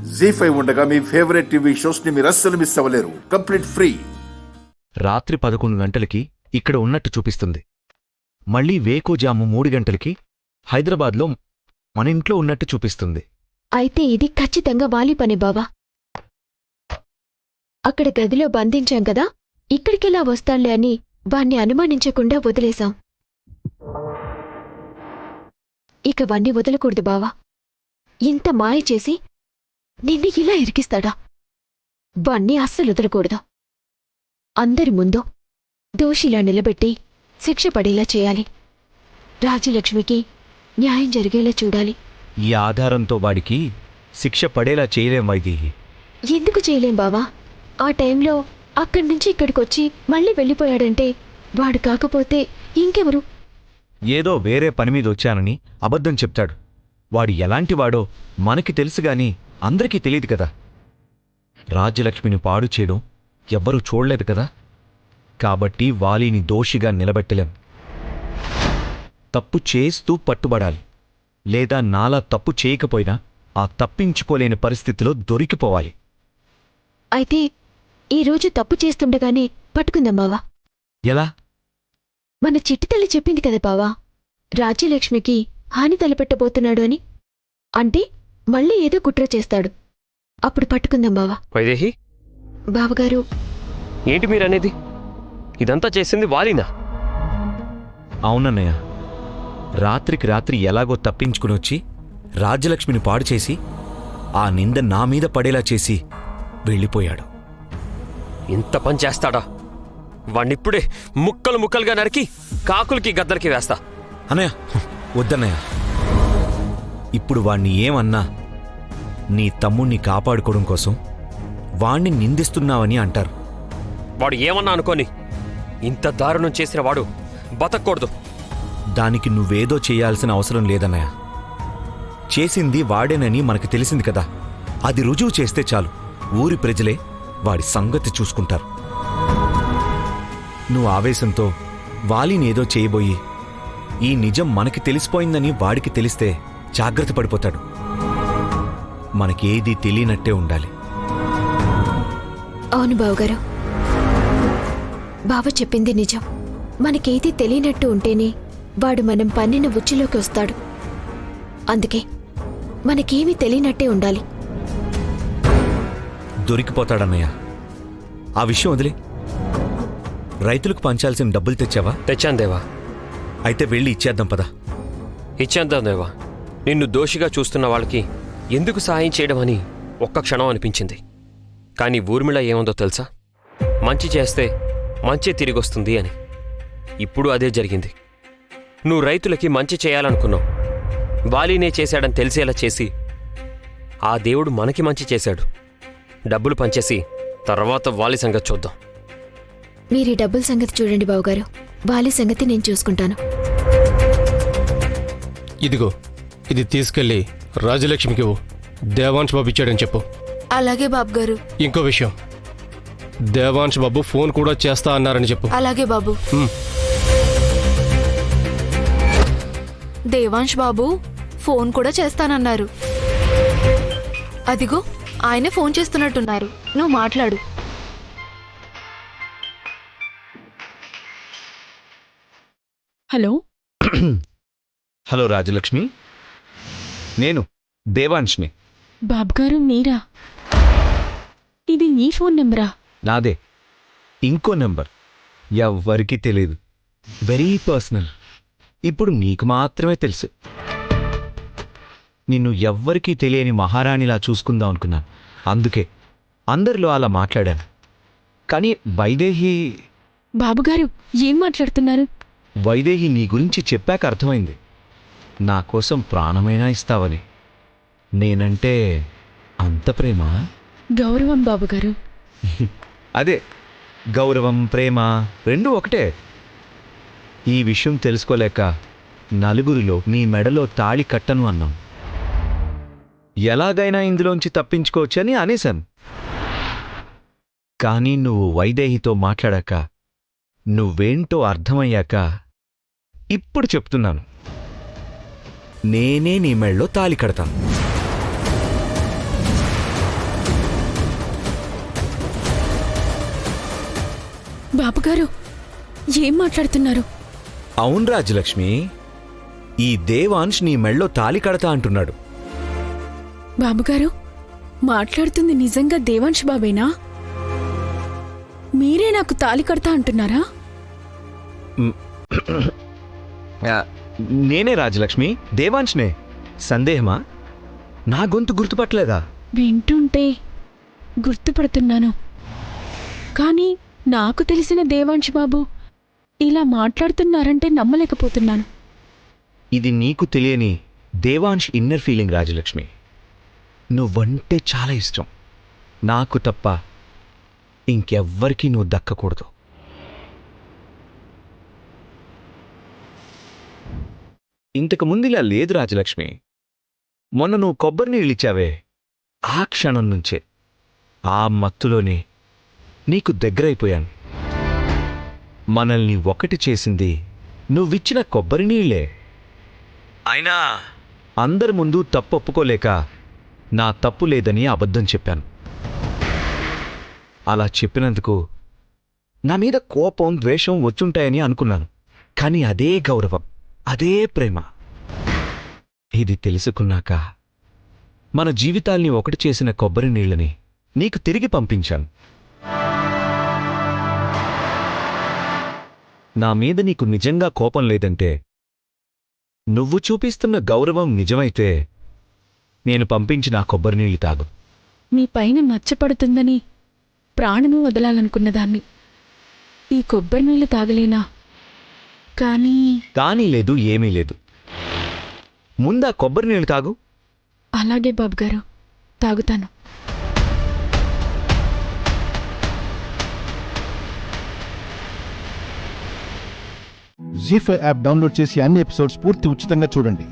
జీ5 ఉండగా మీ favourite TV shows ని మీరు అస్సలు మిస్ అవ్వలేరు. Complete free. రాత్రి 11 గంటలకి ఇక్కడ ఉన్నట్టు చూపిస్తుంది. మళ్ళీ వేకోజాము 3 గంటలకి హైదరాబాద్లో మన ఇంట్లో ఉన్నట్టు చూపిస్తుంది. అయితే ఇది ఖచ్చితంగా వాలి పని బావా. అక్కడ గదిలో బంధించాం కదా, ఇక్కడికెలా వస్తాంలే అని వాణ్ణి అనుమానించకుండా వదిలేశాం. ఇక వాణ్ణి వదలకూడదు బావా. ఇంత మాయ చేసి నిన్ను ఇలా ఇరికిస్తాడా? వాణ్ణి అస్సలు వదలకూడదు. అందరి ముందు దోషిలా నిలబెట్టి శిక్ష పడేలా చేయాలి. రాజ్యలక్ష్మికి న్యాయం జరిగేలా చూడాలి. ఈ ఆధారంతో వాడికి శిక్ష పడేలా చేయలేం వైదేహి. ఎందుకు చేయలేం బావా? ఆ టైంలో అక్కడ్నుంచి ఇక్కడికొచ్చి మళ్ళీ వెళ్ళిపోయాడంటే వాడు కాకపోతే ఇంకెవరు? ఏదో వేరే పనిమీద వచ్చానని అబద్ధం చెప్తాడు. వాడు ఎలాంటివాడో మనకి తెలుసుగాని అందరికీ తెలియదు కదా. రాజ్యలక్ష్మిని పాడు చేయడం ఎవ్వరూ చూడలేదు కదా. కాబట్టి వాలిని దోషిగా నిలబెట్టలేం. తప్పు చేస్తూ పట్టుబడాలి. లేదా నాలా తప్పు చేయకపోయినా ఆ తప్పించుకోలేని పరిస్థితిలో దొరికిపోవాలి. అయితే ఈరోజు తప్పు చేస్తుండగానే పట్టుకుందాం బావా. ఎలా? మన చిట్టి తల్లి చెప్పింది కదా బావా, రాజ్యలక్ష్మికి హాని తలపెట్టబోతున్నాడు అని. అంటే మళ్ళీ ఏదో కుట్ర చేస్తాడు. అప్పుడు పట్టుకుందాం బావా. వైదేహి, బావగారు, ఏంటి మీరనేది? ఇదంతా చేసింది వాలినా? అవునన్నయ్య. రాత్రికి రాత్రి ఎలాగో తప్పించుకుని వచ్చి రాజ్యలక్ష్మిని పాడు చేసి ఆ నింద నా మీద పడేలా చేసి వెళ్ళిపోయాడు. ఇంత పని చేస్తాడా? వాణ్ణిప్పుడే ముక్కలు ముక్కలుగా నరికి కాకులకి గద్దలకి వేస్తా. అన్నయ్య, వద్దన్నయ్య. ఇప్పుడు వాణ్ణి ఏమన్నా నీ తమ్ముణ్ణి కాపాడుకోవడం కోసం వాణ్ణి నిందిస్తున్నావని అంటారు. వాడు ఏమన్నా అనుకోని ఇంత దారుణం చేసిన వాడు బతక్కూడదు. దానికి నువ్వేదో చేయాల్సిన అవసరం లేదన్నయ్య. చేసింది వాడేనని మనకు తెలిసింది కదా. అది రుజువు చేస్తే చాలు. ఊరి ప్రజలే వాడి సంగతి చూసుకుంటారు. నువ్వు ఆవేశంతో వాలినేదో చేయబోయి ఈ నిజం మనకి తెలిసిపోయిందని వాడికి తెలిస్తే జాగ్రత్త పడిపోతాడు. మనకేదీ తెలియనట్టే ఉండాలి. అవును బావగారు, బావ చెప్పింది నిజం. మనకేదీ తెలియనట్టు ఉంటేనే వాడు మనం పన్నిన ఉచ్చులోకి వస్తాడు. అందుకే మనకేమీ తెలియనట్టే ఉండాలి. దొరికిపోతాడన్నయ్య. ఆ విషయం వదిలే. రైతులకు పంచాల్సిన డబ్బులు తెచ్చావా? తెచ్చాను దేవా. అయితే వెళ్ళి ఇచ్చేద్దాం పదా. ఇచ్చేద్దాం దేవా. నిన్ను దోషిగా చూస్తున్న వాళ్ళకి ఎందుకు సహాయం చేయడం అని ఒక్క క్షణం అనిపించింది. కానీ ఊర్మిళ ఏముందో తెలుసా? మంచి చేస్తే మంచి తిరిగొస్తుంది అని. ఇప్పుడు అదే జరిగింది. నువ్వు రైతులకి మంచి చేయాలనుకున్నావు. వాలినే చేశాడని తెలిసేలా చేసి ఆ దేవుడు మనకి మంచి చేశాడు. డబ్బులు పంచేసి తర్వాత వాలి సంగతి చూద్దాం. మీరీ డబ్బుల సంగతి చూడండి బావగారు. వాలి సంగతి నేను చూసుకుంటాను. ఇదిగో, ఇది తీసుకెళ్లి రాజలక్ష్మికి ఇవ్వు. దేవాంశ్ బాబు ఇచ్చాడని చెప్పు. అలాగే బాబు గారు. ఇంకో విషయం, దేవాంశ్ బాబు ఫోన్ కూడా చేస్తా అన్నారని చెప్పు. అలాగే బాబు. దేవాంశ్ బాబు ఫోన్ కూడా చేస్తానన్నారు. అదిగో ఆయనే ఫోన్ చేస్తున్నట్టున్నారు. నువ్వు మాట్లాడు. హలో. హలో రాజలక్ష్మి, నేను దేవాంష్ని. బాబ్గారు మీరా? ఇది నీ ఫోన్ నెంబరా? నాదే. ఇంకో నెంబర్ ఎవ్వరికీ తెలీదు. Very personal. ఇప్పుడు నీకు మాత్రమే తెలుసు. నిన్ను ఎవ్వరికీ తెలియని మహారాణిలా చూసుకుందాం అనుకున్నాను. అందుకే అందరిలో అలా మాట్లాడాను. కానీ వైదేహి... బాబుగారు ఏం మాట్లాడుతున్నారు? వైదేహి నీ గురించి చెప్పాక అర్థమైంది. నా కోసం ప్రాణమైనా ఇస్తావని. నేనంటే అంత ప్రేమ. గౌరవం బాబుగారు. అదే, గౌరవం ప్రేమ రెండూ ఒకటే. ఈ విషయం తెలుసుకోలేక నలుగురిలో నీ మెడలో తాళి కట్టను అన్నాం. ఎలాగైనా ఇందులోంచి తప్పించుకోవచ్చని అనేశాను. కానీ నువ్వు వైదేహితో మాట్లాడాక, నువ్వేంటో అర్థమయ్యాక ఇప్పుడు చెప్తున్నాను. నేనే నీ మెడలో తాళి కడతాను. బాబుగారు ఏం మాట్లాడుతున్నారు? అవును రాజ్యలక్ష్మి, ఈ దేవాంశ్ నీ మెళ్ళో తాలి కడతా అంటున్నాడు. బాబుగారు మాట్లాడుతుంది నిజంగా దేవాంశ్ బాబేనా? మీరే నాకు తాలి కడతా అంటున్నారా? నేనే రాజ్యలక్ష్మి, దేవాంశ్నే. సందేహమా? నా గొంతు గుర్తుపట్టలేదా? వింటుంటే గుర్తుపడుతున్నాను, కానీ నాకు తెలిసిన దేవాంశ్ బాబు ఇలా మాట్లాడుతున్నారంటే నమ్మలేకపోతున్నాను. ఇది నీకు తెలియని దేవాంశ్ ఇన్నర్ ఫీలింగ్ రాజలక్ష్మి. నువ్వంటే చాలా ఇష్టం, నాకు తప్ప ఇంకెవ్వరికీ నువ్వు దక్కకూడదు. ఇంతకు ముందు ఇలా లేదు రాజలక్ష్మి. మొన్న నువ్వు కొబ్బరి నీళ్ళిచ్చావే, ఆ క్షణం నుంచే ఆ మత్తులోనే నీకు దగ్గరైపోయాను. మనల్ని ఒకటి చేసింది నువ్విచ్చిన కొబ్బరి నీళ్ళే. అయినా అందరి ముందు తప్పు ఒప్పుకోలేక నా తప్పు లేదని అబద్ధం చెప్పాను. అలా చెప్పినందుకు నా మీద కోపం, ద్వేషం వచ్చుంటాయని అనుకున్నాను. కానీ అదే గౌరవం, అదే ప్రేమ. ఇది తెలుసుకున్నాక మన జీవితాల్ని ఒకటి చేసిన కొబ్బరి నీళ్ళని నీకు తిరిగి పంపించాను. నా మీద నీకు నిజంగా కోపం లేదంటే, నువ్వు చూపిస్తున్న గౌరవం నిజమైతే నేను పంపించిన ఆ కొబ్బరి నీళ్ళు తాగు. మీ పైన మచ్చపడుతుందని ప్రాణము వదలాలనుకున్నదాన్ని. ఈ కొబ్బరి నీళ్ళు తాగలేనా? కానీ లేదు, ఏమీ లేదు. ముందా కొబ్బరి నీళ్ళు తాగు. అలాగే బాబుగారు, తాగుతాను. జీ5 యాప్ డౌన్లోడ్ చేసి అన్ని ఎపిసోడ్స్ పూర్తి ఉచితంగా చూడండి.